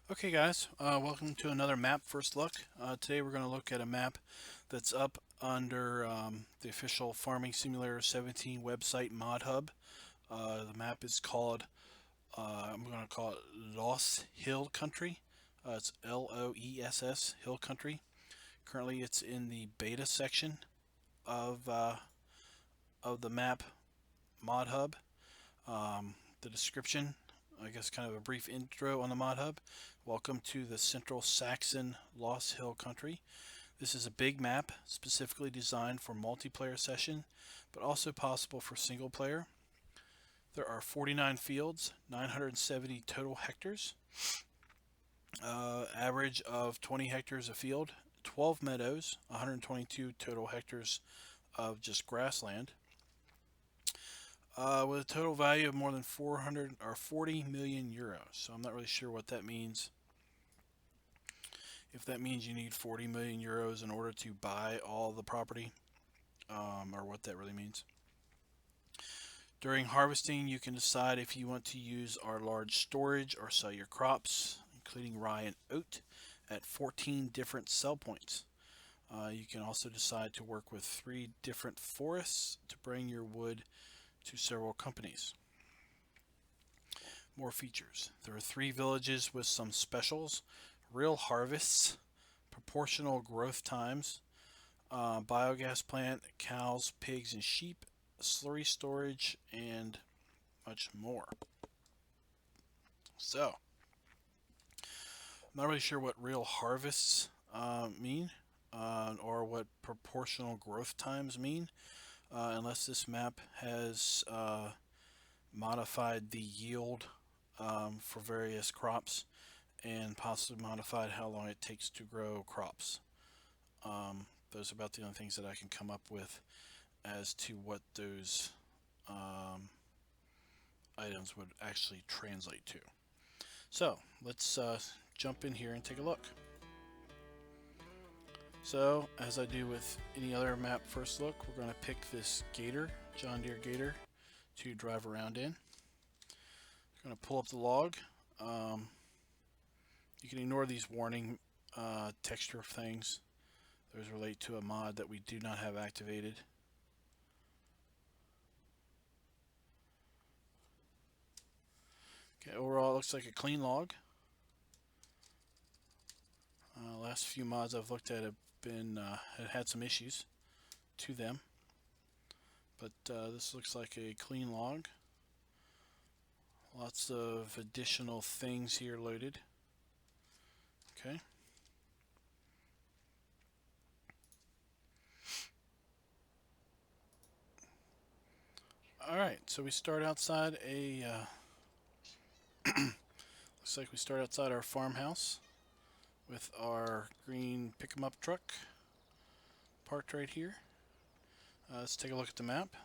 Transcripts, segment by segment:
Okay guys, welcome to another map first look. Today we're going to look at a map that's up under the official Farming Simulator 17 website mod hub. The map is called, I'm going to call it Loess Hill Country. It's Loess Hill Country. Currently it's in the beta section of, uh, of the map mod hub. The description, I guess kind of a brief intro on the mod hub. Welcome to the Central Saxon Loess Hill Country. This is a big map specifically designed for multiplayer session, but also possible for single player. There are 49 fields, 970 total hectares, average of 20 hectares a field, 12 meadows, 122 total hectares of just grassland, with a total value of more than 400 or 40 million euros. So I'm not really sure what that means. If that means you need 40 million euros in order to buy all the property, or what that really means. During harvesting, you can decide if you want to use our large storage or sell your crops, including rye and oat, at 14 different sell points. You can also decide to work with 3 different forests to bring your wood to several companies. More features. There are 3 villages with some specials: real harvests, proportional growth times, biogas plant, cows, pigs, and sheep, slurry storage, and much more. So, I'm not really sure what real harvests mean, or what proportional growth times mean, unless this map has modified the yield for various crops and possibly modified how long it takes to grow crops. Those are about the only things that I can come up with as to what those items would actually translate to. So let's jump in here and take a look. So as I do with any other map first look, we're going to pick this Gator, John Deere Gator, to drive around in. I'm going to pull up the log. You can ignore these warning texture things. Those relate to a mod that we do not have activated. Okay, overall it looks like a clean log. Last few mods I've looked at have been had some issues to them, but this looks like a clean log. Lots of additional things here loaded. Okay. All right, so we start outside a. Looks like we start outside our farmhouse with our green pick-em-up truck parked right here. Let's take a look at the map.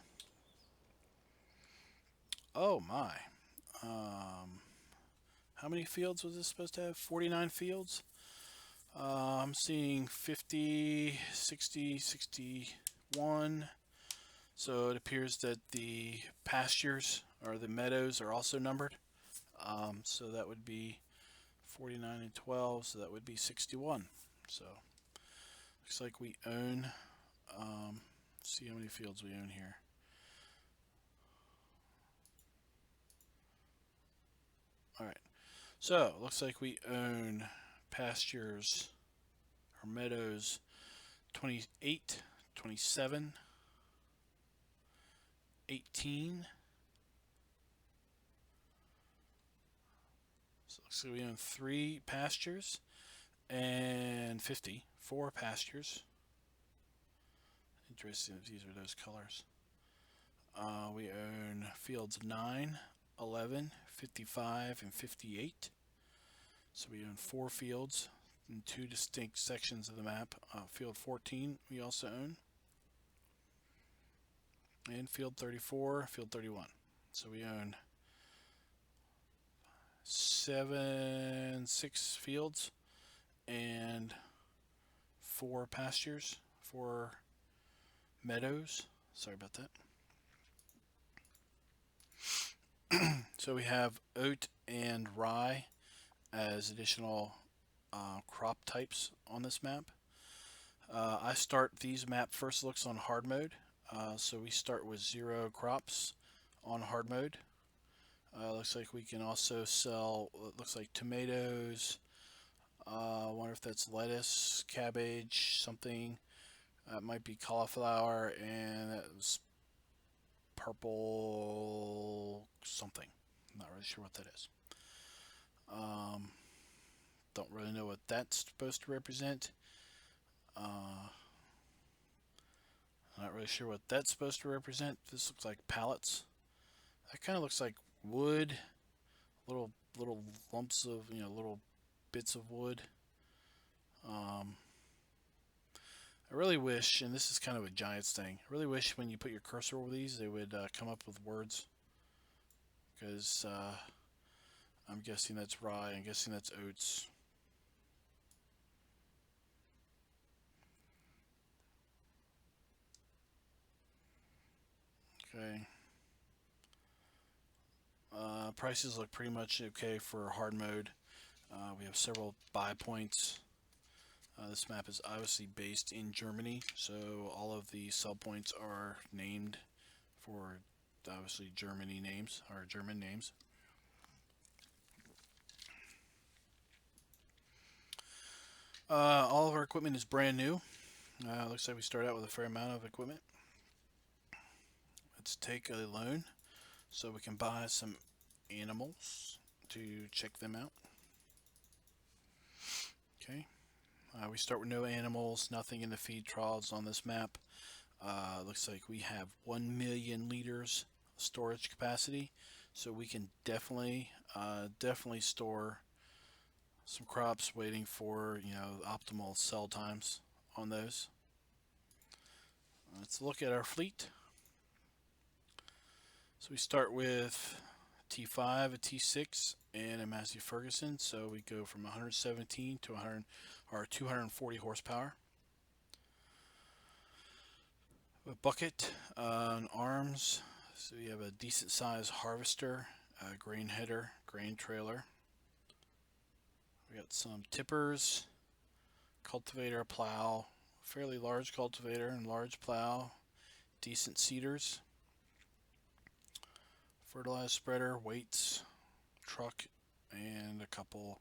Oh my. How many fields was this supposed to have? 49 fields? I'm seeing 50, 60, 61. So it appears that the pastures or the meadows are also numbered. So that would be 49 and 12, so that would be 61. So looks like we own, see how many fields we own here. Alright, so looks like we own pastures or meadows 28, 27, 18. So it looks like we own 3 pastures and 50, 4 pastures. Interesting if these are those colors. We own fields 9, 11, 55, and 58. So we own 4 fields in 2 distinct sections of the map. Field 14 we also own. And field 34, field 31. So we own 6 fields and 4 pastures, 4 meadows. Sorry about that. So we have oat and rye as additional crop types on this map. I start these map first looks on hard mode, so we start with 0 crops on hard mode. Looks like we can also sell, it looks like tomatoes. I wonder if that's lettuce, cabbage, something. It might be cauliflower, and that was purple something. I'm not really sure what that is. Don't really know what that's supposed to represent. Not really sure what that's supposed to represent. This looks like pallets. That kind of looks like wood, little lumps of, little bits of wood. I really wish, and this is kind of a Giants thing, I really wish when you put your cursor over these, they would come up with words. Because I'm guessing that's rye, I'm guessing that's oats. Okay. Prices look pretty much okay for hard mode. We have several buy points. This map is obviously based in Germany, so all of the sell points are named for obviously Germany names, or German names. All of our equipment is brand new. Looks like we start out with a fair amount of equipment. Let's take a loan so we can buy some animals to check them out. Okay. We start with no animals, nothing in the feed troughs on this map. Looks like we have 1 million liters storage capacity, so we can definitely store some crops, waiting for optimal sell times on those. Let's look at our fleet. So we start with T5, a T6, and a Massey Ferguson. So we go from 117 to 240 horsepower. A bucket, an arms. So we have a decent sized harvester, a grain header, grain trailer. We got some tippers, cultivator, plow, fairly large cultivator and large plow, decent seeders, fertilizer spreader, weights, truck, and a couple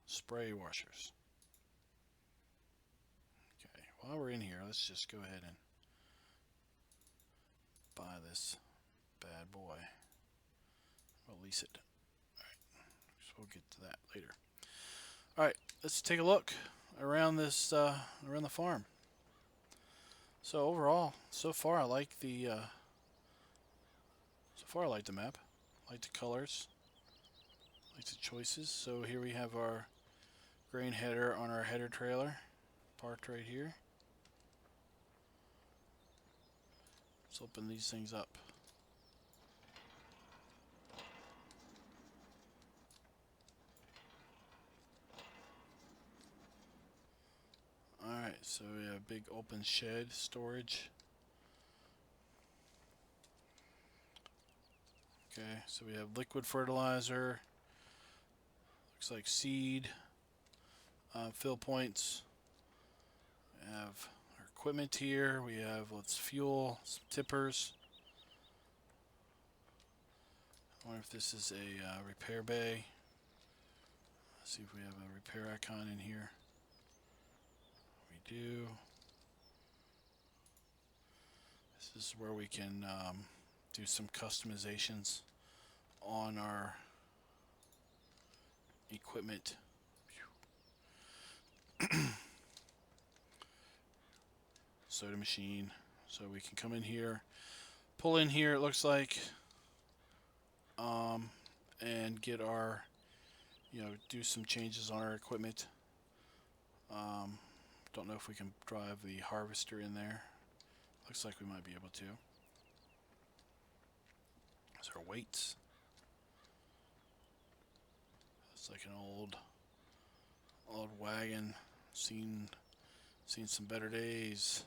spray washers. Okay, while we're in here, let's just go ahead and buy this bad boy. We'll lease it. Alright, so we'll get to that later. Alright, let's take a look around this around the farm. So overall, so far I like the map. I like the colors. I like the choices. So here we have our grain header on our header trailer, parked right here. Let's open these things up. Alright, so we have a big open shed storage. Okay, so we have liquid fertilizer. Looks like seed. Fill points. We have our equipment here. We have fuel, some tippers. I wonder if this is a repair bay. Let's see if we have a repair icon in here. We do. This is where we can do some customizations on our equipment. Soda machine. So we can come in here, pull in here, it looks like, and get our, do some changes on our equipment. Don't know if we can drive the harvester in there. Looks like we might be able to. Those are weights. It's like an old wagon. Seen some better days.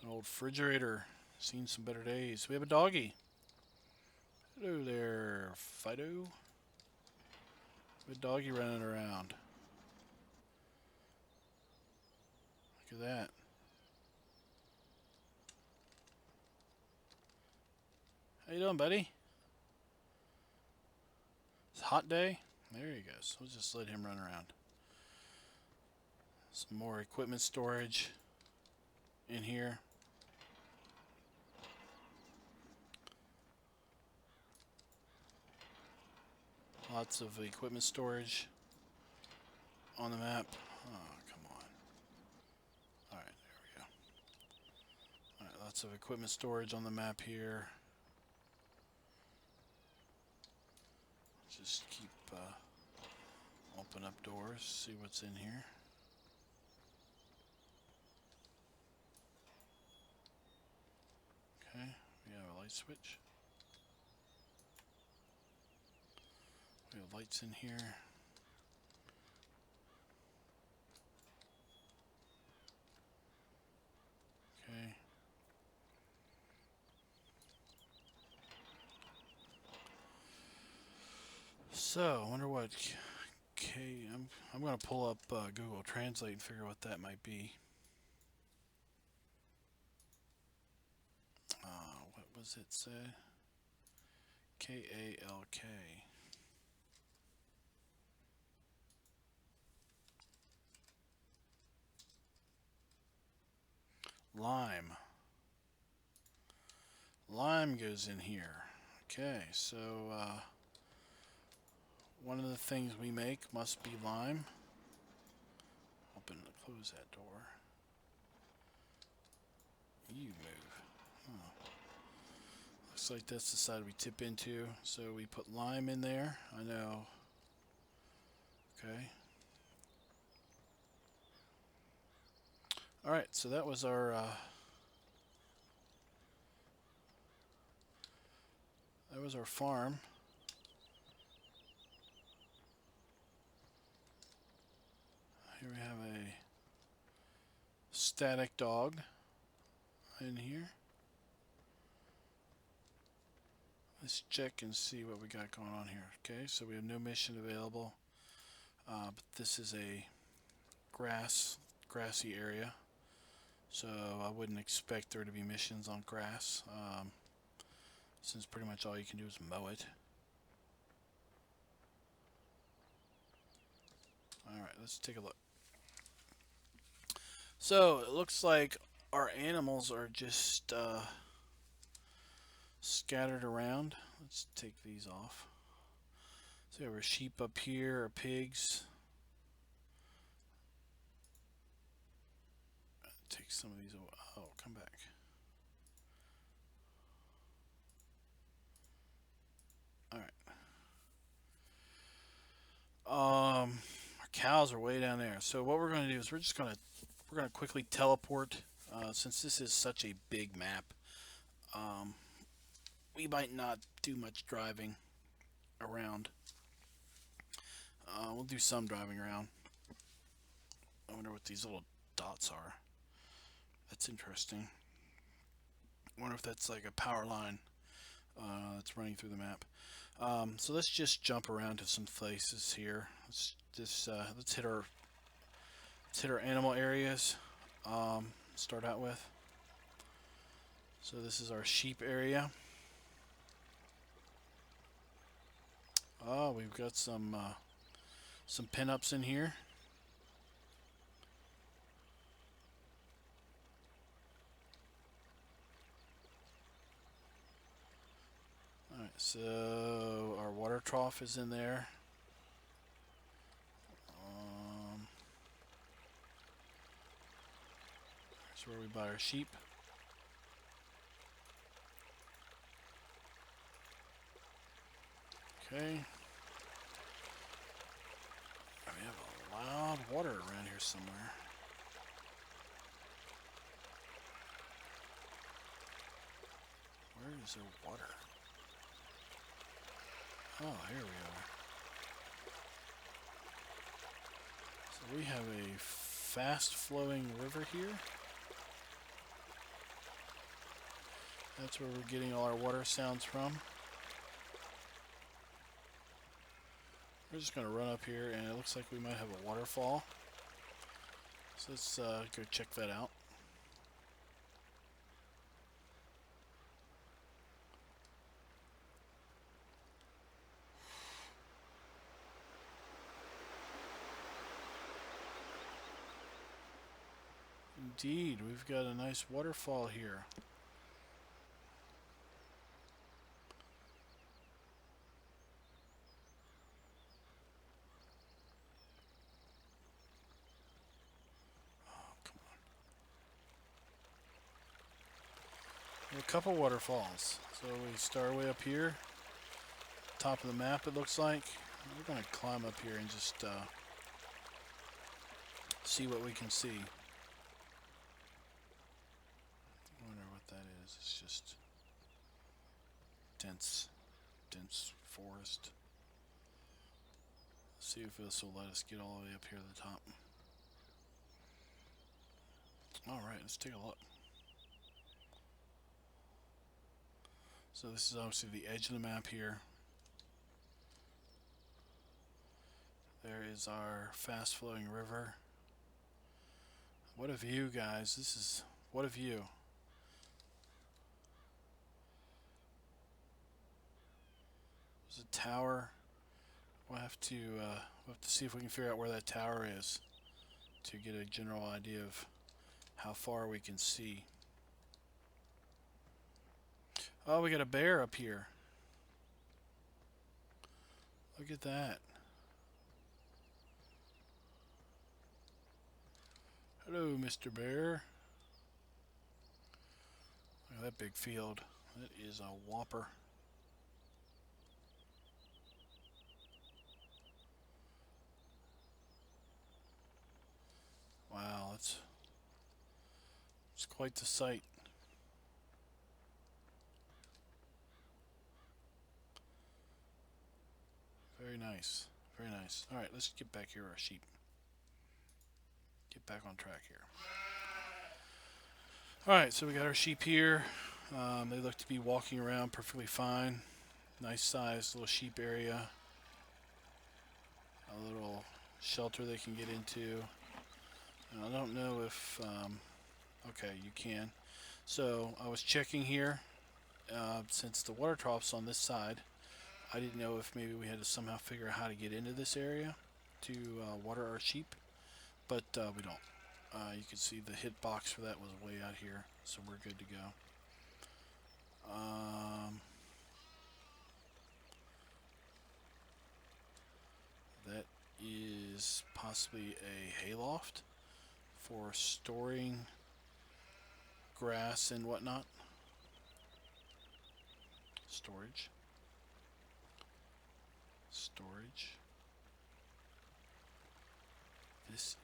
An old refrigerator. Seen some better days. We have a doggy. Hello there, Fido. Good doggy running around. Look at that. How you doing, buddy? It's a hot day. There he goes. We'll just let him run around. Some more equipment storage in here. Lots of equipment storage on the map. Oh, come on. Alright, there we go. Alright, lots of equipment storage on the map here. Just keep open up doors, see what's in here. Okay, we have a light switch. We have lights in here. Okay. So, I wonder what I'm going to pull up Google Translate and figure out what that might be. What was it say? K-A-L-K. Lime. Lime goes in here. Okay, so one of the things we make must be lime. Open and close that door. You move. Oh. Looks like that's the side we tip into. So we put lime in there. I know. Okay. Alright, so that was our farm. Here we have a static dog in here. Let's check and see what we got going on here. Okay, so we have no mission available, but this is a grassy area, so I wouldn't expect there to be missions on grass, since pretty much all you can do is mow it. Alright, let's take a look. So it looks like our animals are just scattered around. Let's take these off. So we have our sheep up here, our pigs. Take some of these away. Oh, come back. Alright. Our cows are way down there. So what we're going to do is we're going to quickly teleport, since this is such a big map. We might not do much driving around. We'll do some driving around. I wonder what these little dots are. That's interesting. I wonder if that's like a power line that's running through the map. So let's just jump around to some places here. Let's hit our animal areas. Start out with. So this is our sheep area. Oh, we've got some pinups in here. Alright, so our water trough is in there. Here's where we buy our sheep. Okay. We have a loud water around here somewhere. Where is there water? Oh, here we are. So we have a fast-flowing river here. That's where we're getting all our water sounds from. We're just going to run up here, and it looks like we might have a waterfall. So let's go check that out. Indeed, we've got a nice waterfall here. A couple waterfalls. So we start way up here, top of the map it looks like. We're going to climb up here and just see what we can see. I wonder what that is. It's just dense forest. Let's see if this will let us get all the way up here to the top. Alright, let's take a look. So this is obviously the edge of the map here. There is our fast flowing river. What a view, guys. This is, what a view. There's a tower. We'll have to see if we can figure out where that tower is to get a general idea of how far we can see. Oh, we got a bear up here. Look at that. Hello, Mr. Bear. Look at that big field. That is a whopper. Wow, it's quite the sight. Very nice. Very nice. Alright, let's get back here, our sheep. Get back on track here. Alright, so we got our sheep here. They look to be walking around perfectly fine. Nice sized little sheep area. A little shelter they can get into. And I don't know if... okay, you can. So I was checking here. Since the water trough's on this side, I didn't know if maybe we had to somehow figure out how to get into this area to water our sheep, but we don't. You can see the hit box for that was way out here, so we're good to go. That is possibly a hayloft for storing grass and whatnot. Storage. This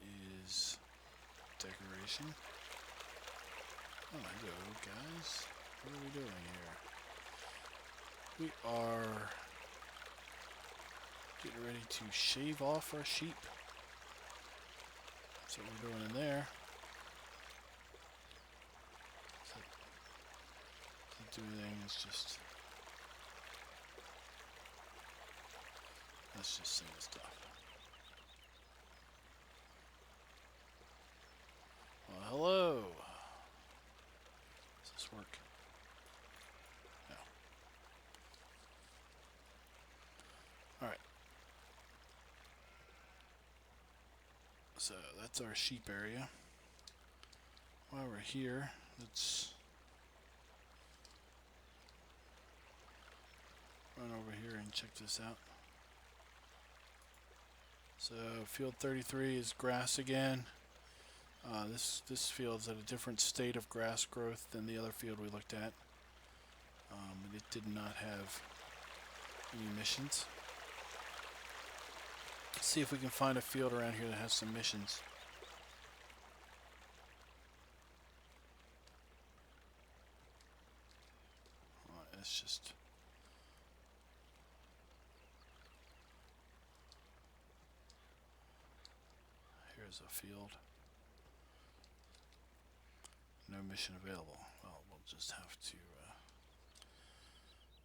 is decoration. Oh, hello, guys. What are we doing here? We are getting ready to shave off our sheep. That's what we're doing in there. Doesn't do anything, it's just... let's just sing stuff. Well, hello. Does this work? No. Alright. So that's our sheep area. While we're here, let's run over here and check this out. So field 33 is grass again. This field's at a different state of grass growth than the other field we looked at. It did not have any missions. Let's see if we can find a field around here that has some missions. It's just... here's a field. No mission available. Well, we'll just have to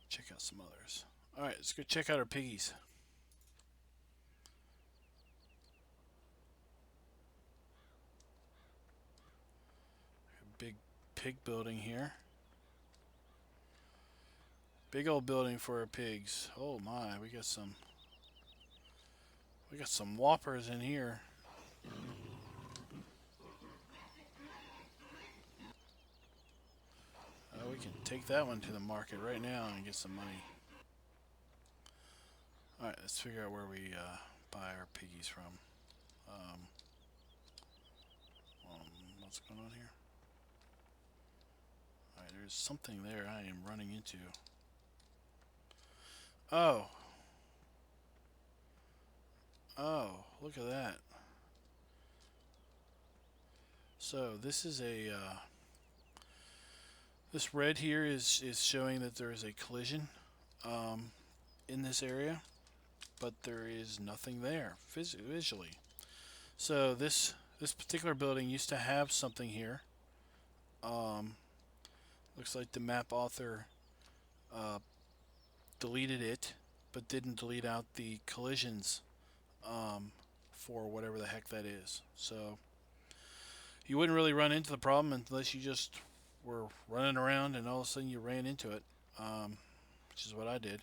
check out some others. Alright, let's go check out our piggies. pig building here. Big old building for our pigs. Oh my, we got some whoppers in here. We can take that one to the market right now and get some money. Alright, let's figure out where we buy our piggies from. What's going on here? Alright, there's something there I am running into. Oh. Oh, look at that. So this is a this red here is showing that there is a collision in this area, but there is nothing there visually. So this particular building used to have something here. Looks like the map author deleted it, but didn't delete out the collisions for whatever the heck that is. So you wouldn't really run into the problem unless you just were running around and all of a sudden you ran into it, which is what I did.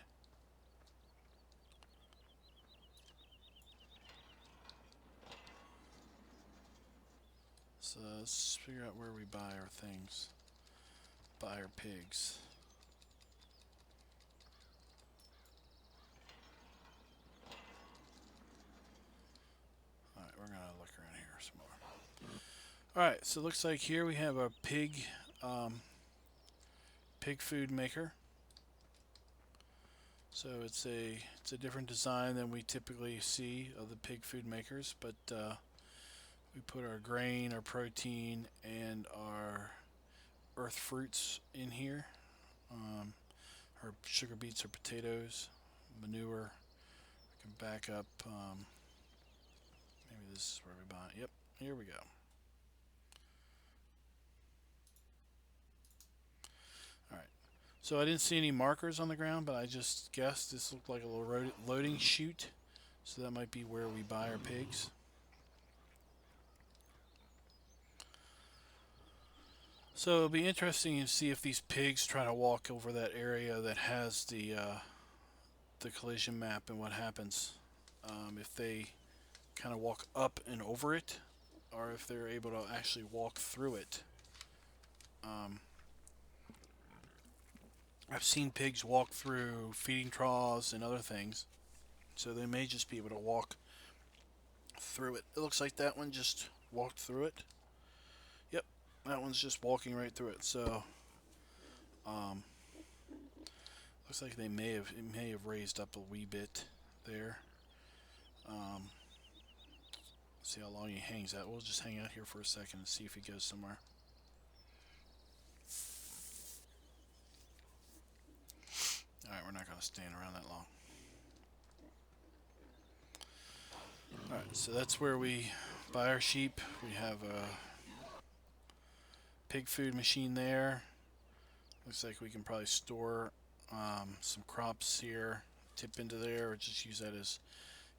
So let's figure out where we buy our things. Buy our pigs. Alright, we're going to look around here some more. Alright, so it looks like here we have a pig food maker. So it's a different design than we typically see of the pig food makers, but we put our grain, our protein, and our earth fruits in here. Our sugar beets or potatoes, manure. We can back up. Maybe this is where we buy it. Yep, here we go. Alright, so I didn't see any markers on the ground, but I just guessed this looked like a little loading chute. So that might be where we buy our pigs. So it'll be interesting to see if these pigs try to walk over that area that has the collision map and what happens. If they kind of walk up and over it, or if they're able to actually walk through it. I've seen pigs walk through feeding troughs and other things, so they may just be able to walk through it. It looks like that one just walked through it. Yep, that one's just walking right through it. So looks like it may have raised up a wee bit there. See how long he hangs out. We'll just hang out here for a second and see if he goes somewhere. Alright, we're not going to stand around that long. Alright, so that's where we buy our sheep. We have a pig food machine there. Looks like we can probably store some crops here, tip into there, or just use that as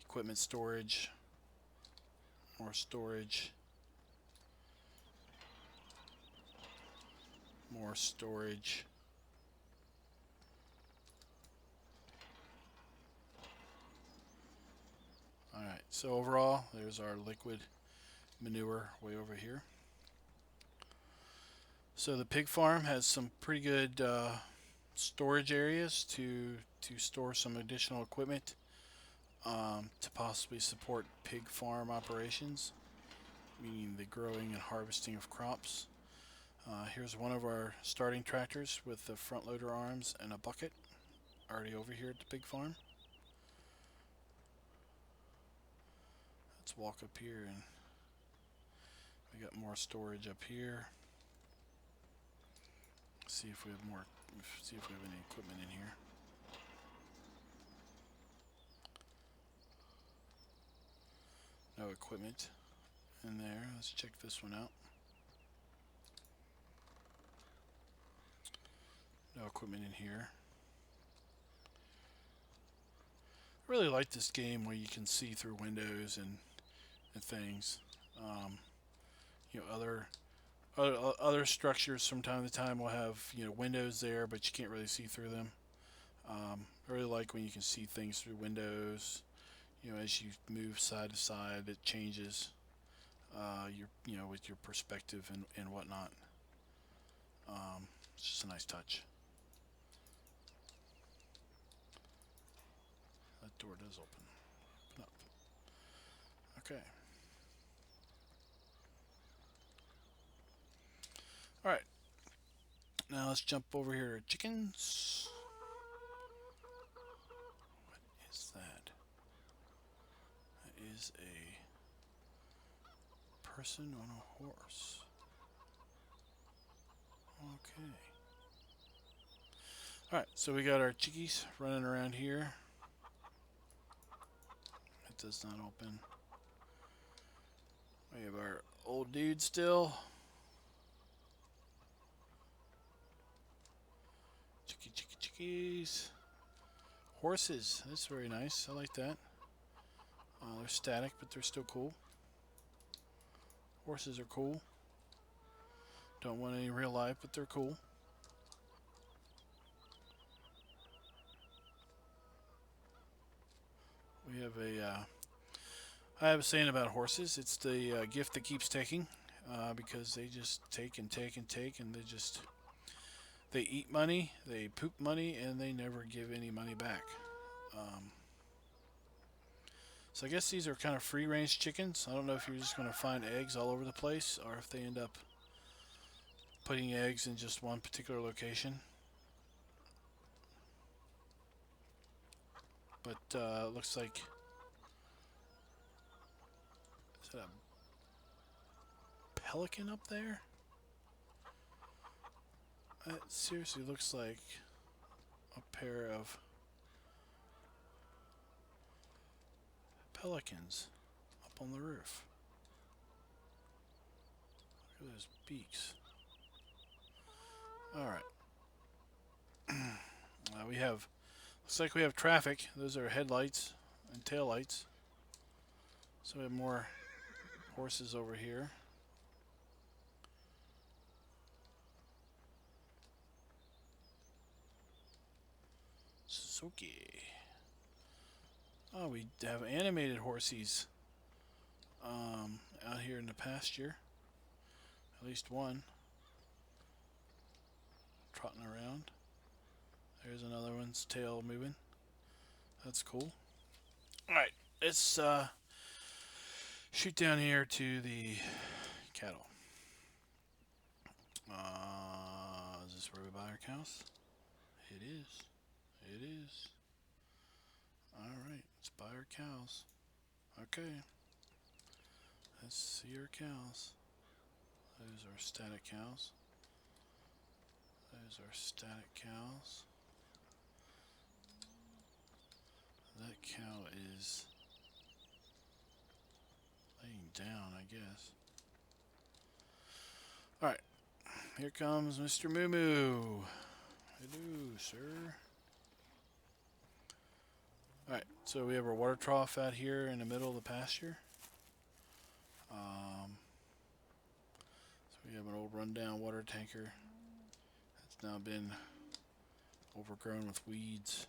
equipment storage. More storage. More storage. Alright, so overall, there's our liquid manure way over here. So the pig farm has some pretty good storage areas to store some additional equipment to possibly support pig farm operations, meaning the growing and harvesting of crops. Here's one of our starting tractors with the front loader arms and a bucket already over here at the pig farm. Let's walk up here, and we got more storage up here. See if we have more. See if we have any equipment in here. No equipment in there. Let's check this one out. No equipment in here. I really like this game where you can see through windows and things. You know, Other structures from time to time will have windows there, but you can't really see through them. I really like when you can see things through windows. As you move side to side, it changes with your perspective and whatnot. It's just a nice touch. That door does open. Open up. Okay. All right. Now let's jump over here to chickens. What is that? That is a person on a horse. Okay. Alright, so we got our chickies running around here. It does not open. We have our old dude still. Chickies. Horses. That's very nice. I like that. They're static, but they're still cool. Horses are cool. Don't want any real life, but they're cool. We have I have a saying about horses. It's the gift that keeps taking, because they just take and take and take, and they eat money, they poop money, and they never give any money back. So I guess these are kind of free-range chickens. I don't know if you're just going to find eggs all over the place, or if they end up putting eggs in just one particular location. But it looks like, is that a pelican up there? It seriously looks like a pair of pelicans up on the roof. Look at those beaks. Alright. Looks like we have traffic. Those are headlights and taillights. So we have more horses over here. Suzuki. Oh, we have animated horsies out here in the pasture. At least one. Trotting around. There's another one's tail moving. That's cool. Alright, let's shoot down here to the cattle. Is this where we buy our cows? It is. It is. Alright, let's buy our cows. Okay. Let's see our cows. Those are static cows. Those are static cows. That cow is laying down, I guess. Alright. Here comes Mr. Moo Moo. Hello, sir. Alright, so we have our water trough out here in the middle of the pasture. So we have an old rundown water tanker that's now been overgrown with weeds.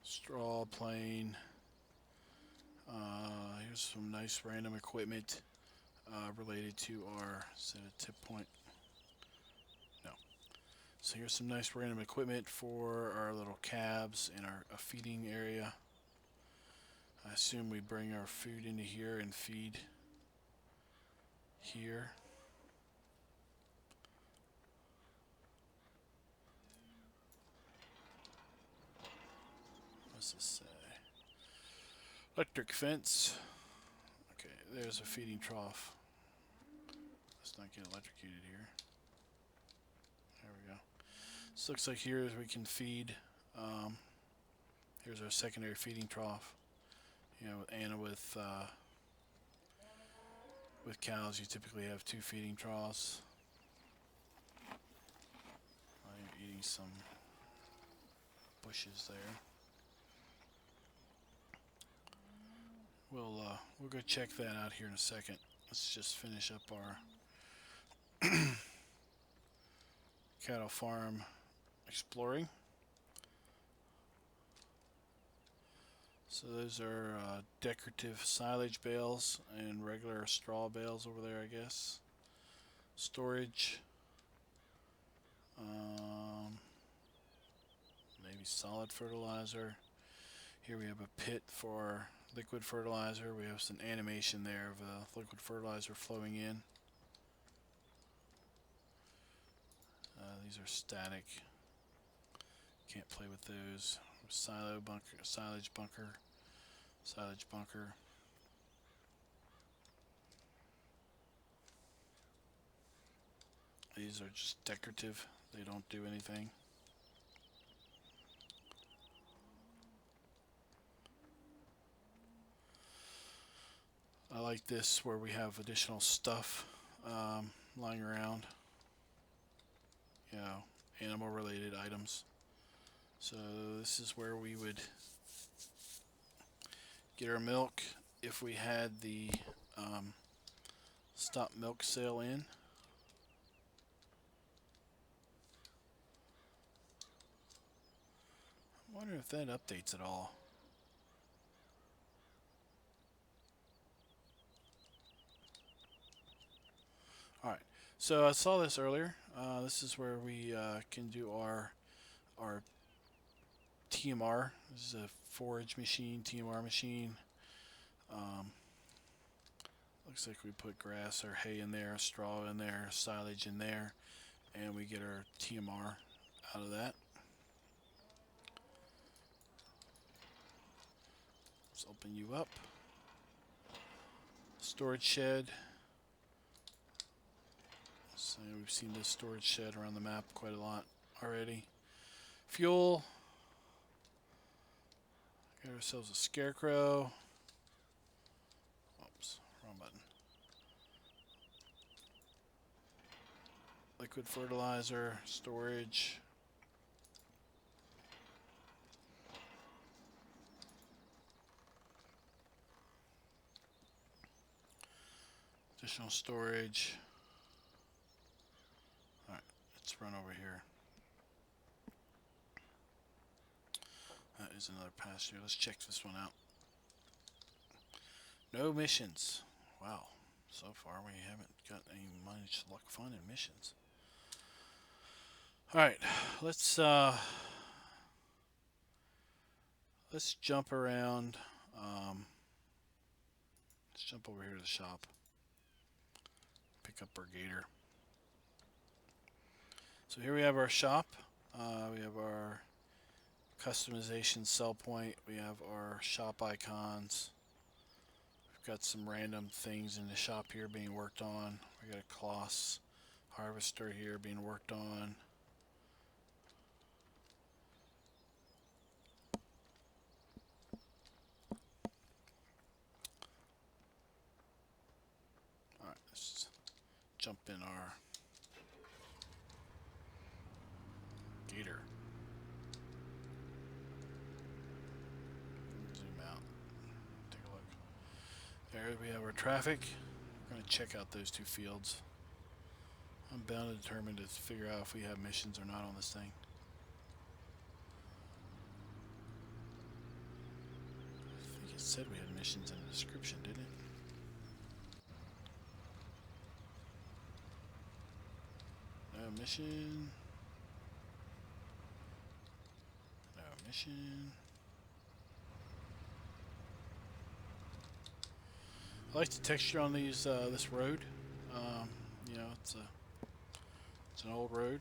Straw plane. Here's some nice random equipment related to our, is that a tip point? No. So here's some nice random equipment for our little calves in our feeding area. I assume we bring our food into here and feed here. What's this say? Electric fence. Okay, there's a feeding trough. Let's not get electrocuted here. There we go. This looks like here we can feed. Here's our secondary feeding trough. And with cows, you typically have 2 feeding troughs. I'm eating some bushes there. We'll go check that out here in a second. Let's just finish up our cattle farm exploring. So those are decorative silage bales and regular straw bales over there, I guess. Storage. Maybe solid fertilizer. Here we have a pit for liquid fertilizer. We have some animation there of liquid fertilizer flowing in. These are static. Can't play with those. Silo bunker, silage bunker, silage bunker. These are just decorative. They don't do anything. I like this where we have additional stuff lying around. You know, animal related items. So this is where we would get our milk if we had the stop milk sale in. I wonder if that updates at all. Alright, so I saw this earlier. This is where we can do our TMR. This is a forage machine, TMR machine. Looks like we put grass or hay in there, straw in there, silage in there, and we get our TMR out of that. Let's open you up. Storage shed. So we've seen this storage shed around the map quite a lot already. Fuel. Got ourselves a scarecrow. Oops, wrong button. Liquid fertilizer, storage. Additional storage. Alright, let's run over here. That is another pasture. Let's check this one out. No missions. Wow. So far we haven't got any much luck finding missions. Alright, let's jump around. Let's jump over here to the shop. Pick up our gator. So here we have our shop. We have our customization sell point. We have our shop icons. We've got some random things in the shop here being worked on. We got a cloth harvester here being worked on. Alright, let's jump in our gator. Zoom out. Take a look. There we have our traffic. We're going to check out those two fields. I'm bound and determined to figure out if we have missions or not on this thing. I think it said we had missions in the description, didn't it? No mission. No mission. I like the texture on these this road. You know, it's an old road.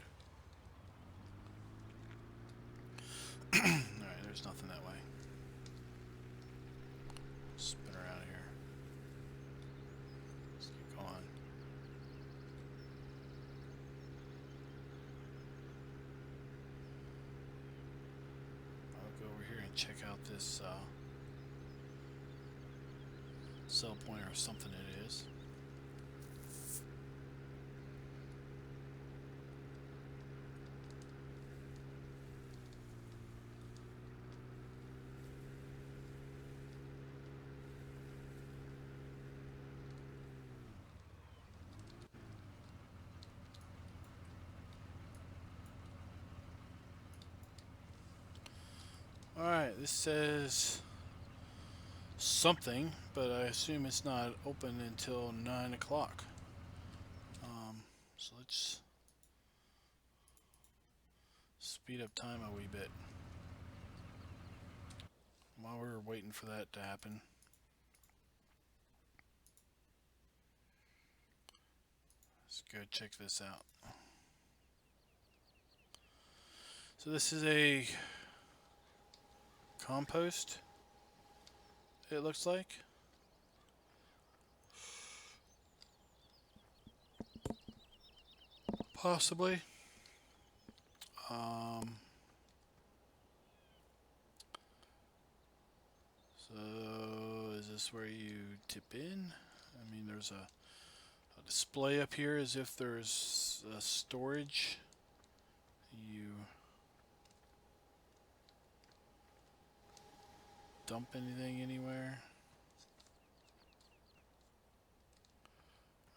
Alright, there's nothing that way. Spin around here. Let's keep going. I'll go over here and check out this sell point or something it is. Alright, this says something, but I assume it's not open until 9 o'clock. So let's speed up time a wee bit while we're waiting for that to happen. Let's go check this out. So this is a compost, it looks like. Possibly. So is this where you tip in? I mean, there's a display up here as if there's a storage. You dump anything anywhere?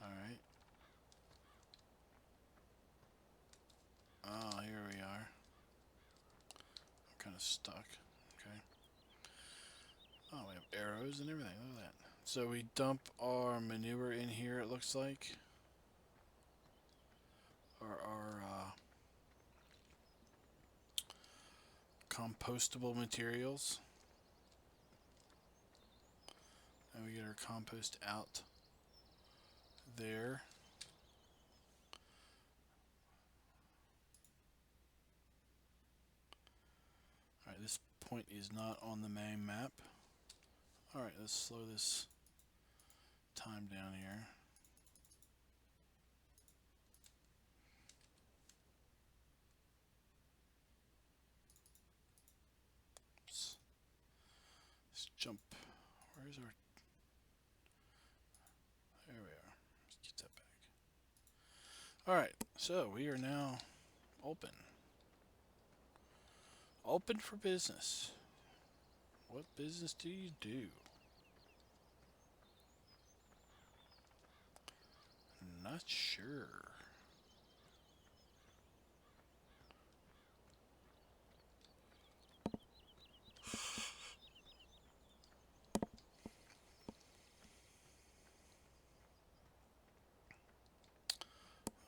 Alright. Oh, here we are. I'm kind of stuck. Okay. Oh, we have arrows and everything. Look at that. So we dump our manure in here, it looks like. Or our compostable materials. And we get our compost out there. Alright, this point is not on the main map. Alright, let's slow this time down here. Oops. Let's jump. Where's our... There we are. Let's get that back. Alright, so we are now open. Open for business. What business do you do? Not sure.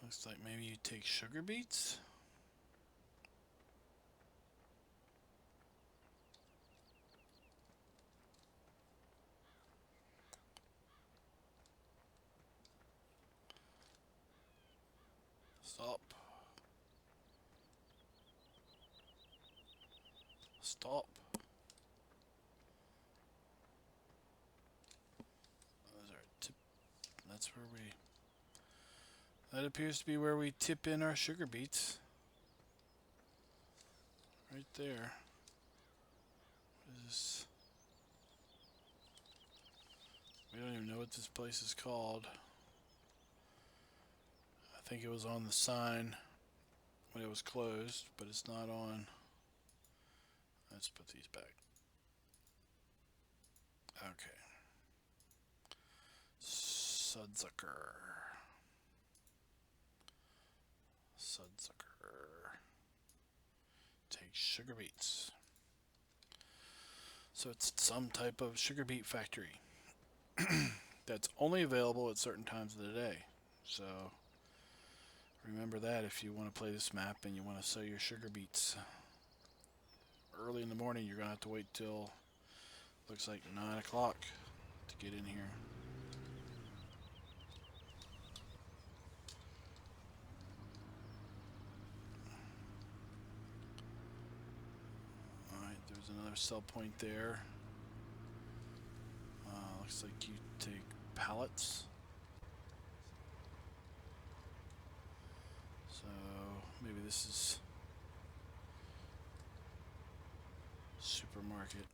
Looks like maybe you take sugar beets? Stop. Stop. Those are tip. That's where we... That appears to be where we tip in our sugar beets. Right there. What is this? We don't even know what this place is called. I think it was on the sign when it was closed, but it's not on. Let's put these back. Okay. Sudsucker. Sudsucker. Take sugar beets. So it's some type of sugar beet factory that's only available at certain times of the day. So remember that if you want to play this map and you want to sell your sugar beets early in the morning, you're going to have to wait till looks like 9 o'clock to get in here. Alright, there's another sell point there. Looks like you take pallets. So maybe this is supermarket.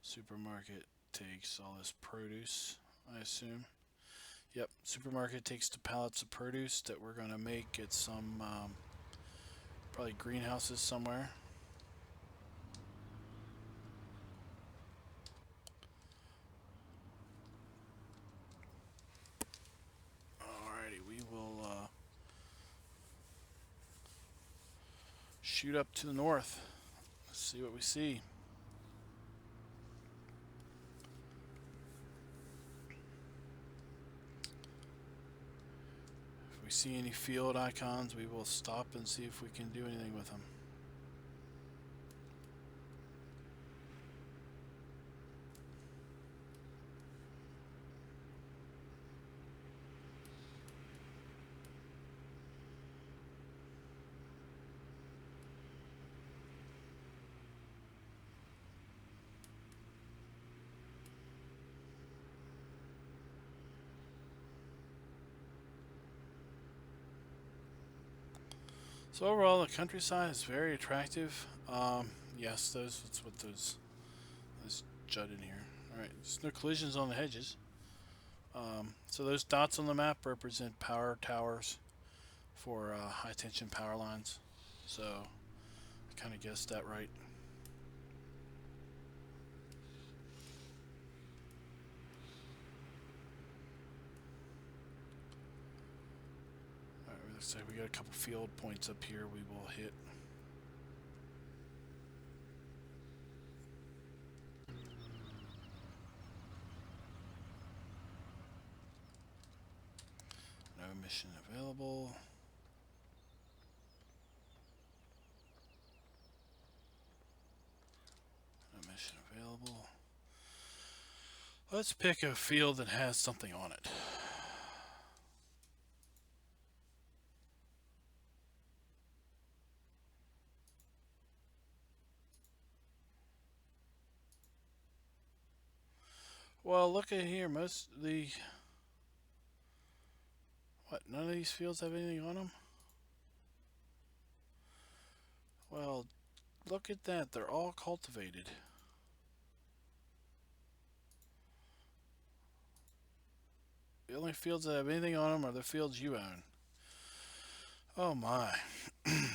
Supermarket takes all this produce, I assume. Yep, supermarket takes the pallets of produce that we're going to make at some probably greenhouses somewhere. Alrighty, we will shoot up to the north. see what we see. If we see any field icons, we will stop and see if we can do anything with them. So overall, the countryside is very attractive. Yes, that's what those jut in here. All right, there's no collisions on the hedges. So those dots on the map represent power towers for high tension power lines. So I kind of guessed that right. All right, looks like we got a couple field points up here we will hit. No mission available. No mission available. Let's pick a field that has something on it. Well, look at here. Most of the... What? None of these fields have anything on them? Well, look at that. They're all cultivated. The only fields that have anything on them are the fields you own. Oh my. Let's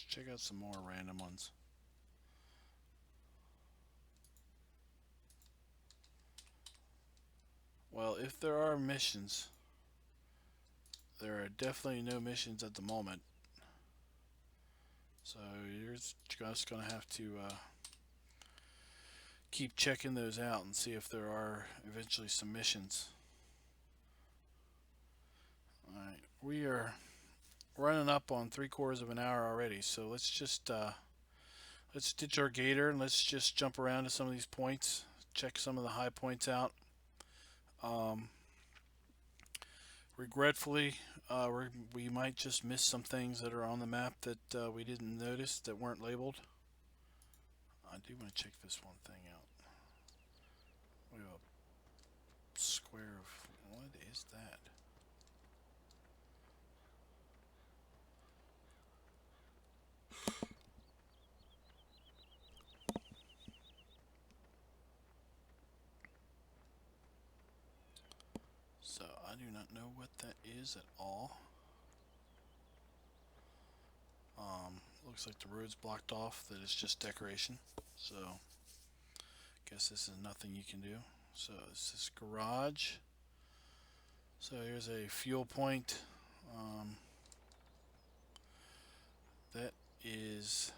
check out some more random ones. Well, if there are missions, there are definitely no missions at the moment. So you're just going to have to keep checking those out and see if there are eventually some missions. Alright, we are running up on 3/4 of an hour already, so let's just let's ditch our gator and let's just jump around to some of these points, check some of the high points out. Regretfully, we might just miss some things that are on the map that we didn't notice that weren't labeled. I do want to check this one thing out. We have a square of... what is that? So I do not know what that is at all. Looks like the road's blocked off. That is just decoration. So guess this is nothing you can do. So this is garage. So here's a fuel point. That is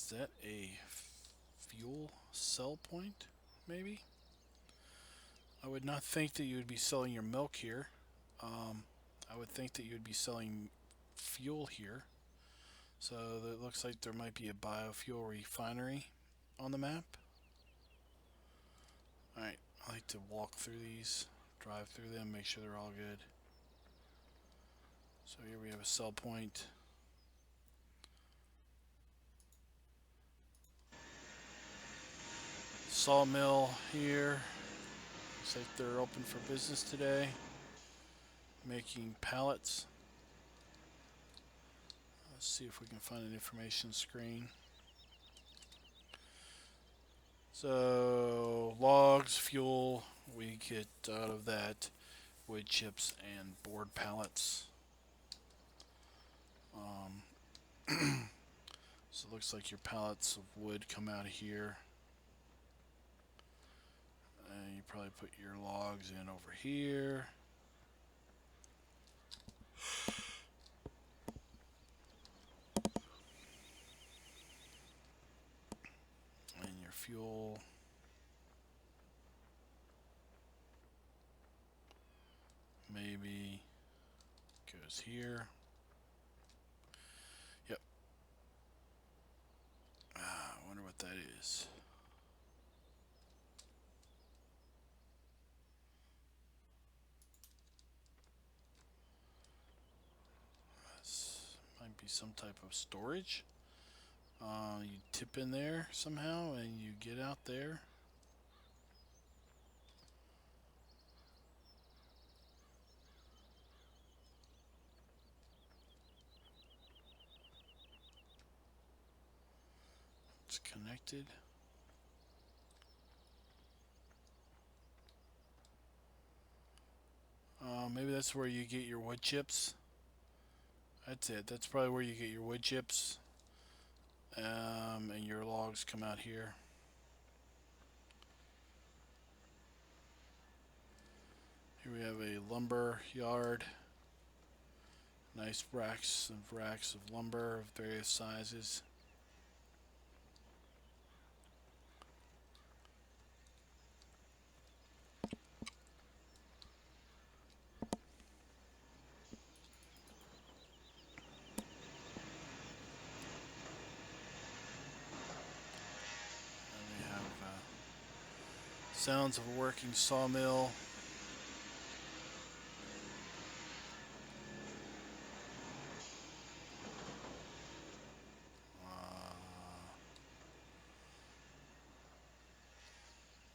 that a fuel cell point? Maybe. I would not think that you would be selling your milk here. I would think that you would be selling fuel here. So it looks like there might be a biofuel refinery on the map. Alright, I like to walk through these, drive through them, make sure they're all good. So here we have a sell point. Sawmill here. Looks like they're open for business today. Making pallets. Let's see if we can find an information screen. So logs, fuel, we get out of that wood chips and board pallets. So it looks like your pallets of wood come out of here. And you probably put your logs in over here. biofuel. Maybe goes here. Yep. I wonder what that is. This might be some type of storage. You tip in there somehow and you get out there. It's connected. Maybe that's where you get your wood chips. That's it. That's probably where you get your wood chips. And your logs come out here. Here we have a lumber yard. Nice racks and racks of lumber of various sizes. And we have sounds of a working sawmill.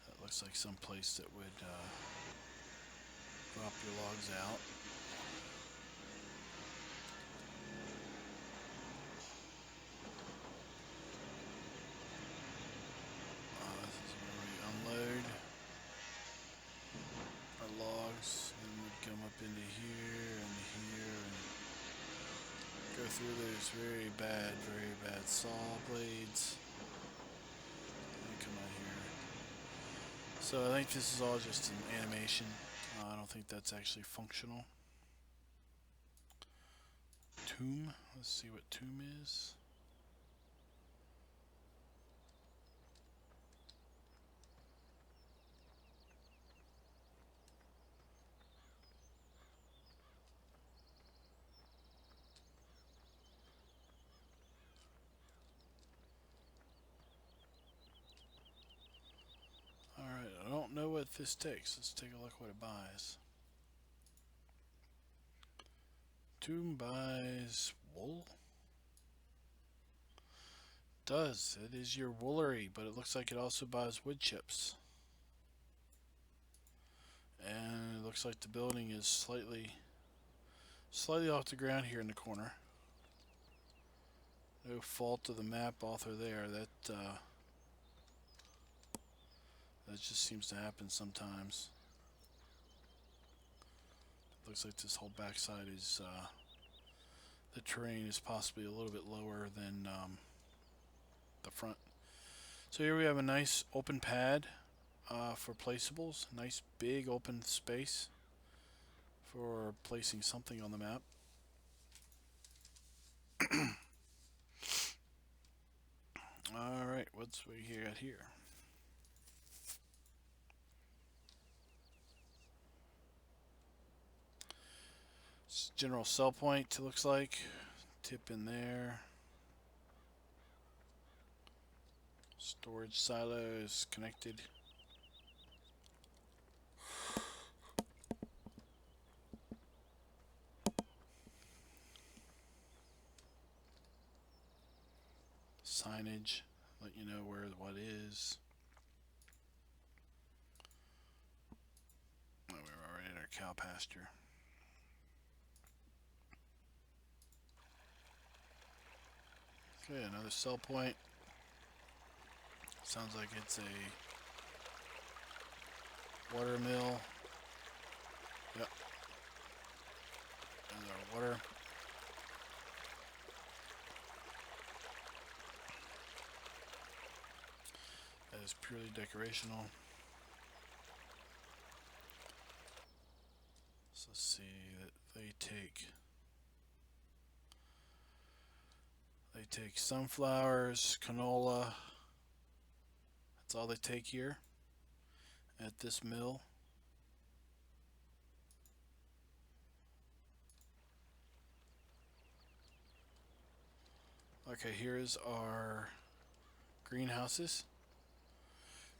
That looks like some place that would drop your logs out. This is where we unload our logs, and we'd come up into here and here and go through those very bad saw blades. And come out here. So I think this is all just an animation. I don't think that's actually functional. Tomb. Let's see what tomb is. Alright, I don't know what this takes. Let's take a look what it buys. Tomb buys wool. Does. It is your woolery, but it looks like it also buys wood chips. And it looks like the building is slightly off the ground here in the corner. No fault of the map author there. That just seems to happen sometimes. Looks like this whole backside is the terrain is possibly a little bit lower than the front. So here we have a nice open pad for placeables. Nice big open space for placing something on the map. Alright, what's we got here? General sell point, looks like. Tip in there. Storage silos connected. Signage, let you know where what is. Oh, we're already in our cow pasture. Okay, another sell point. Sounds like it's a water mill. Yep. There's our water. That is purely decorational. So let's see that they take sunflowers, canola. That's That's all they take here at this mill. Okay, here's our greenhouses.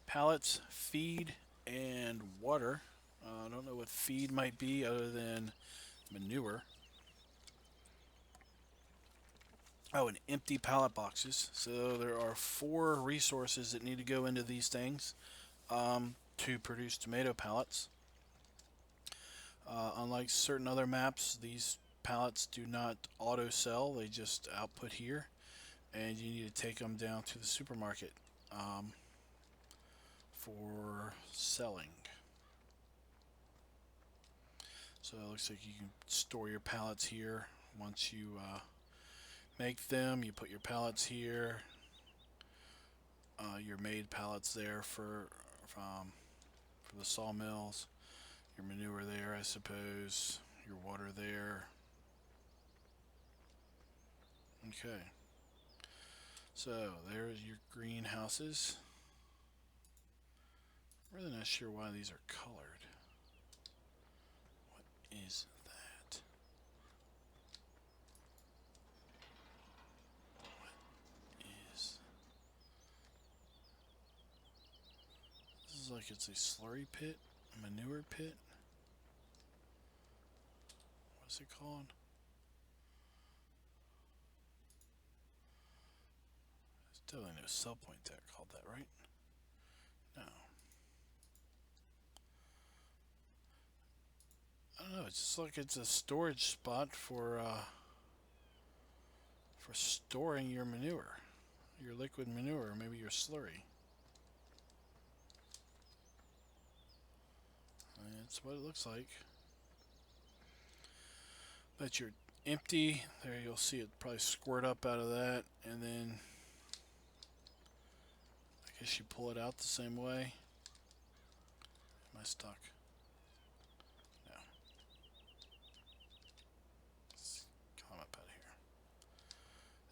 Pallets, feed, and water. I don't know what feed might be other than manure. Oh, and empty pallet boxes. So there are 4 resources that need to go into these things to produce tomato pallets. Unlike certain other maps, these pallets do not auto sell, they just output here, and you need to take them down to the supermarket for selling. So it looks like you can store your pallets here. Once you make them, you put your pallets here, your made pallets there for the sawmills, your manure there, I suppose, your water there. Okay, so there's your greenhouses. I'm really not sure why these are colored. What is that? What is... This is like it's a slurry pit, a manure pit. What's it called? There's definitely no cell point tag called that, right? No. I don't know. It's just like it's a storage spot for storing your manure, your liquid manure, or maybe your slurry. I mean, that's what it looks like. But you're empty. There, you'll see it probably squirt up out of that, and then I guess you pull it out the same way. Am I stuck? No. Let's climb up out of here.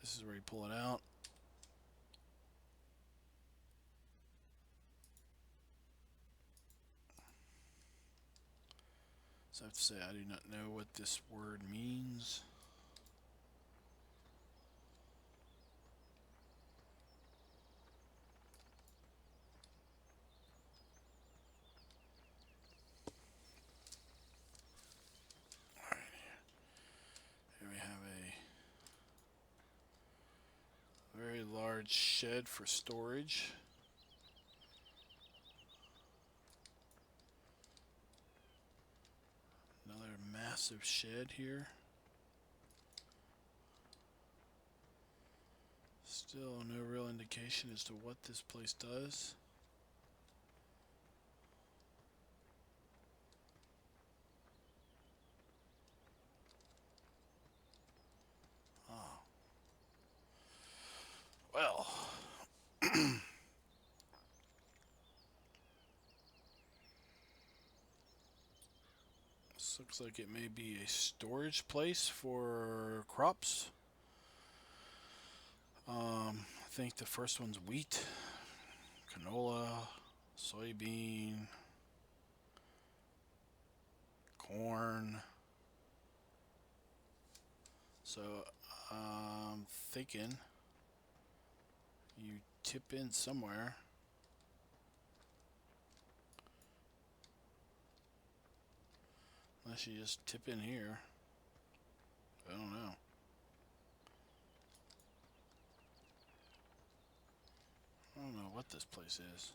This is where you pull it out. So I have to say I do not know what this word means. Alright, here we have a very large shed for storage. Another massive shed here. Still no real indication as to what this place does. Oh. Well. This looks like it may be a storage place for crops. I think the first one's wheat, canola, soybean, corn. So I'm thinking you tip in somewhere. Unless you just tip in here. I don't know. I don't know what this place is.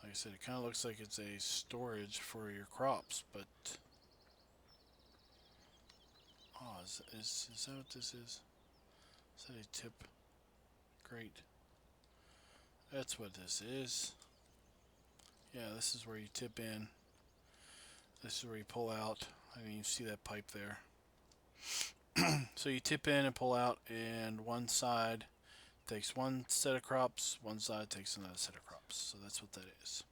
Like I said, it kind of looks like it's a storage for your crops, but... Oh, is that what this is? Is that a tip? Great. That's what this is. Yeah, this is where you tip in. This is where you pull out. I mean, you see that pipe there. So you tip in and pull out, and one side takes one set of crops, one side takes another set of crops. So that's what that is.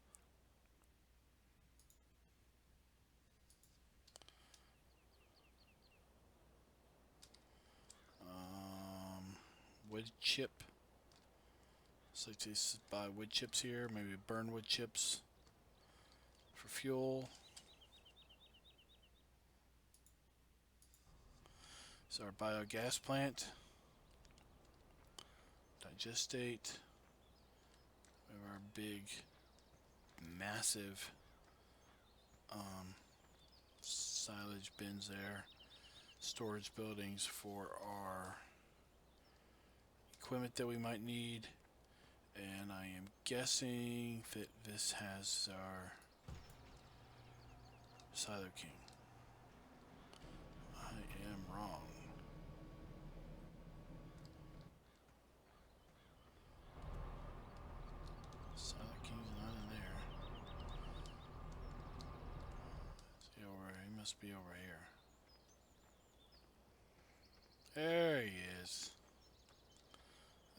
Wood chip So like to buy wood chips here, maybe burn wood chips for fuel. So our biogas plant, digestate. We have our big, massive silage bins there. Storage buildings for our equipment that we might need. And I am guessing that this has our Silo King. I am wrong. Silo King's not in there. Is he over? He must be over here. There he is.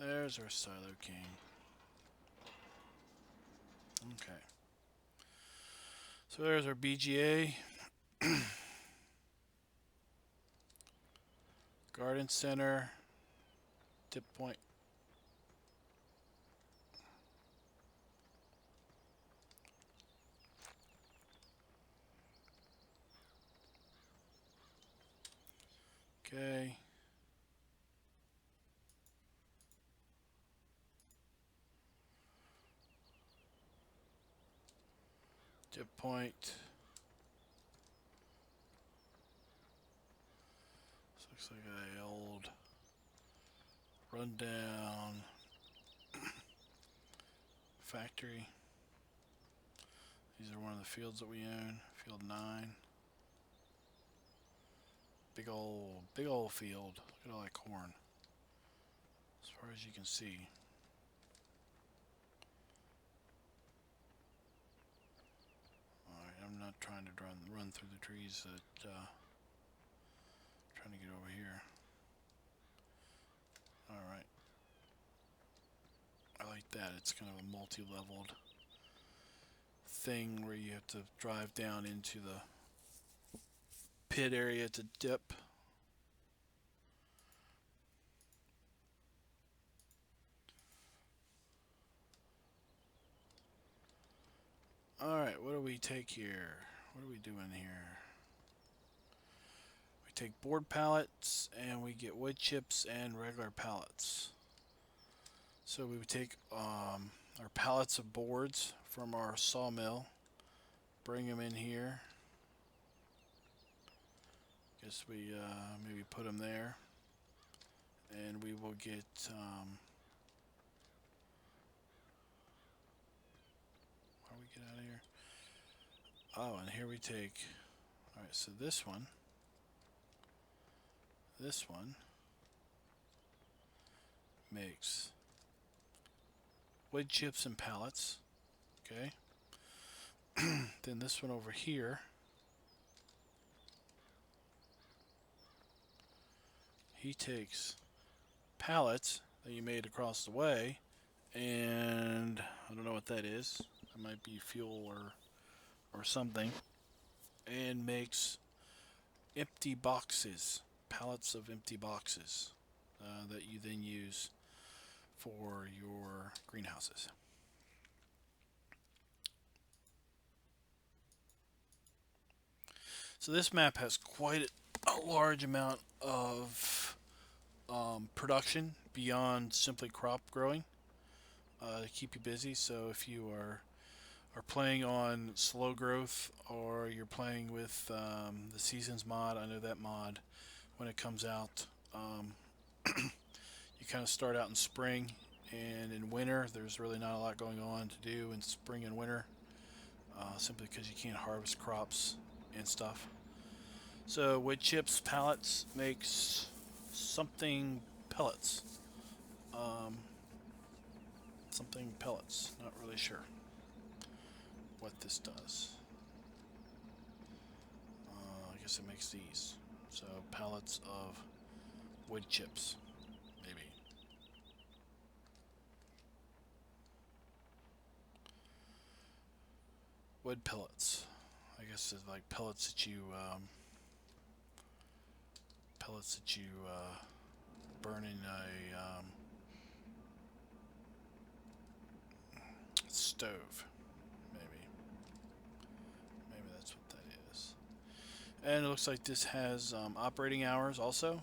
There's our Silo King. Okay. So there's our BGA. Garden center. Tip point. Okay. Tip point. This looks like an old rundown factory. These are one of the fields that we own. Field 9. Big old field. Look at all that corn. As far as you can see. Alright, I'm not trying to run through the trees. Trying to get over here. Alright. I like that. It's kind of a multi-leveled thing where you have to drive down into the pit area to dip. Alright, what do we take here? What are we doing here? We take board pallets and we get wood chips and regular pallets. So we would take our pallets of boards from our sawmill, bring them in here. Guess we maybe put them there, and we will get how do we get out of here? Oh, and here we take. All right, so this one makes wood chips and pallets. Okay. Then this one over here, he takes pallets that you made across the way, and I don't know what that is. That might be fuel or something, and makes empty boxes, pallets of empty boxes that you then use for your greenhouses. So this map has quite a large amount of production beyond simply crop growing to keep you busy. So if you are playing on slow growth, or you're playing with the Seasons mod, I know that mod when it comes out, you kind of start out in spring, and in winter there's really not a lot going on to do in spring and winter, simply because you can't harvest crops and stuff. So wood chips pallets makes something pellets. Something pellets, not really sure what this does. I guess it makes these. So pallets of wood chips, maybe. Wood pellets. I guess it's like pellets that you burn in a stove. Maybe. Maybe that's what that is. And it looks like this has operating hours also.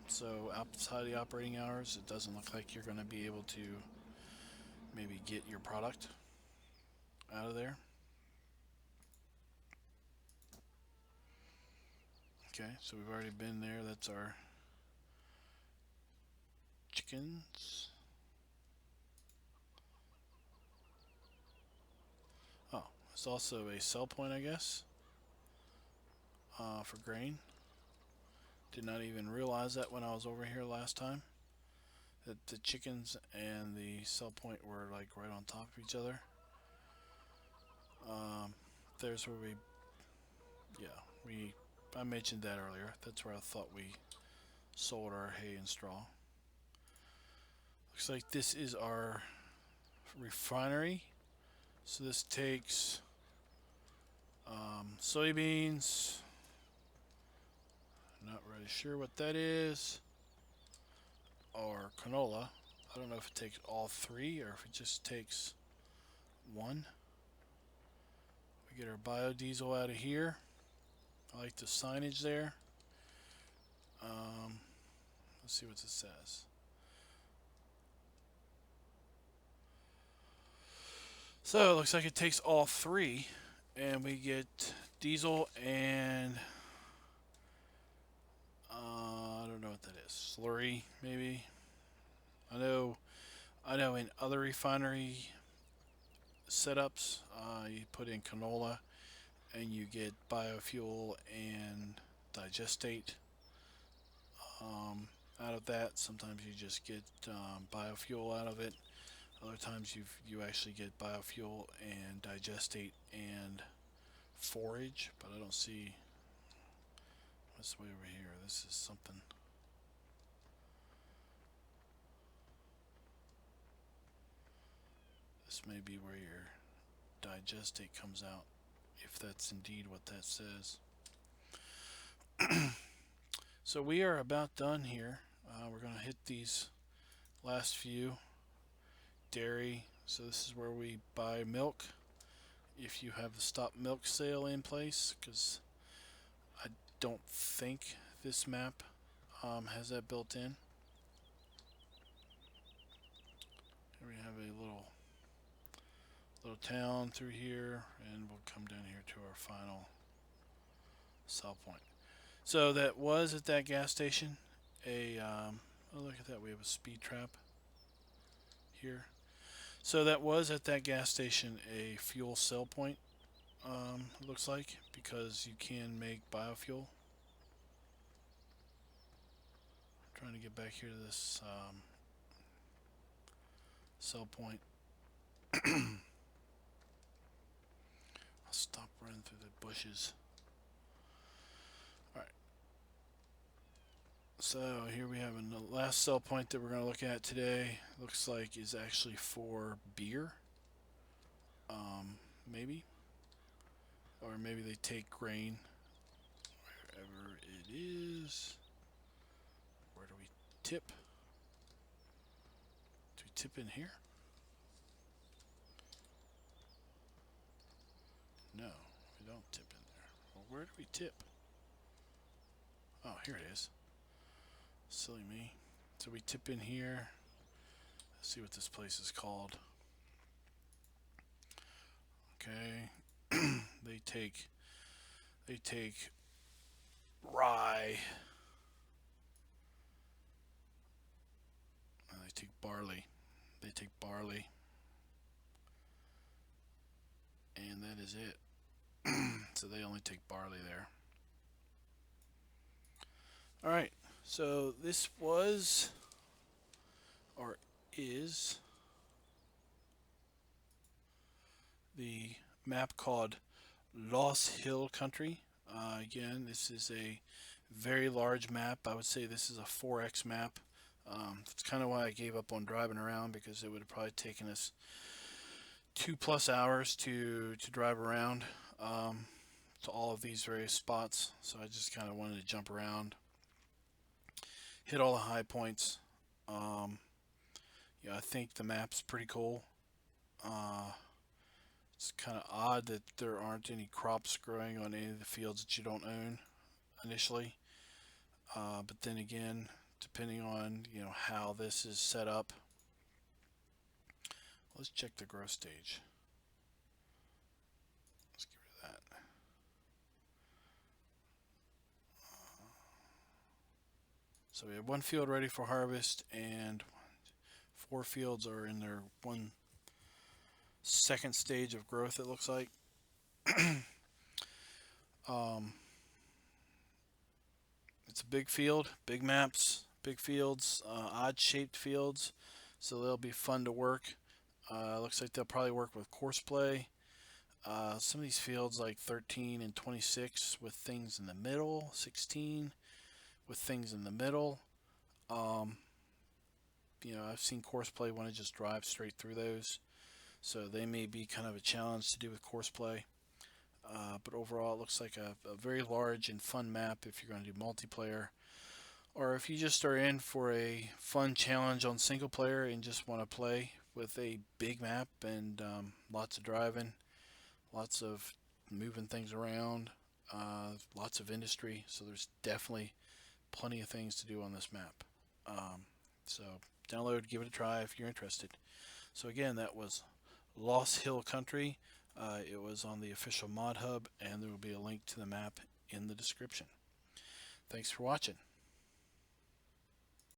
So outside the operating hours, it doesn't look like you're going to be able to maybe get your product out of there. Okay, so we've already been there. That's our chickens. Oh, it's also a sell point, I guess, for grain. Did not even realize that when I was over here last time, that the chickens and the sell point were like right on top of each other. There's where I mentioned that earlier. That's where I thought we sold our hay and straw. Looks like this is our refinery. So this takes soybeans. Not really sure what that is. Or canola. I don't know if it takes all three or if it just takes one. We get our biodiesel out of here. I like the signage there. Let's see what this says. So it looks like it takes all three, and we get diesel and I don't know what that is. Slurry, maybe. I know. In other refinery setups, you put in canola, and you get biofuel and digestate out of that. Sometimes you just get biofuel out of it. Other times you actually get biofuel and digestate and forage, but I don't see what's way over here. This is something. This may be where your digestate comes out, if that's indeed what that says. So we are about done here. We're going to hit these last few. Dairy. So this is where we buy milk. If you have the stop milk sale in place, because I don't think this map has that built in. Here we have a little town through here, and we'll come down here to our final sell point. So that was at that gas station. Oh, look at that, we have a speed trap here. So that was at that gas station a fuel sell point. It looks like, because you can make biofuel. I'm trying to get back here to this sell point. I'll stop running through the bushes. Alright. So here we have the last sell point that we're going to look at today. Looks like is actually for beer. Maybe. Or maybe they take grain. Wherever it is. Where do we tip? Do we tip in here? No, we don't tip in there. Well, where do we tip? Oh, here it is. Silly me. So we tip in here. Let's see what this place is called. Okay. They take rye. They take barley. They take barley. And that is it. So they only take barley there. Alright, so this was, or is, the map called Loess Hill Country. Again, this is a very large map. I would say this is a 4x map. That's kind of why I gave up on driving around, because it would have probably taken us 2+ hours to drive around to all of these various spots. So I just kind of wanted to jump around, hit all the high points. Yeah, I think the map's pretty cool. It's kind of odd that there aren't any crops growing on any of the fields that you don't own initially. But then again, depending on how this is set up, let's check the growth stage. Let's get rid of that. So we have one field ready for harvest, and 4 fields are in their second stage of growth, it looks like. um, it's a big field, big maps, big fields, odd shaped fields, so they'll be fun to work. Looks like they'll probably work with courseplay. Some of these fields like 13 and 26 with things in the middle, 16 with things in the middle. Um, I've seen courseplay want to just drive straight through those, so they may be kind of a challenge to do with courseplay. But overall, it looks like a very large and fun map if you're going to do multiplayer, or if you just are in for a fun challenge on single player and just want to play with a big map and lots of driving, lots of moving things around, lots of industry. So there's definitely plenty of things to do on this map. So download, give it a try if you're interested. So again, that was Loess Hill Country. It was on the official mod hub, and there will be a link to the map in the description. Thanks for watching.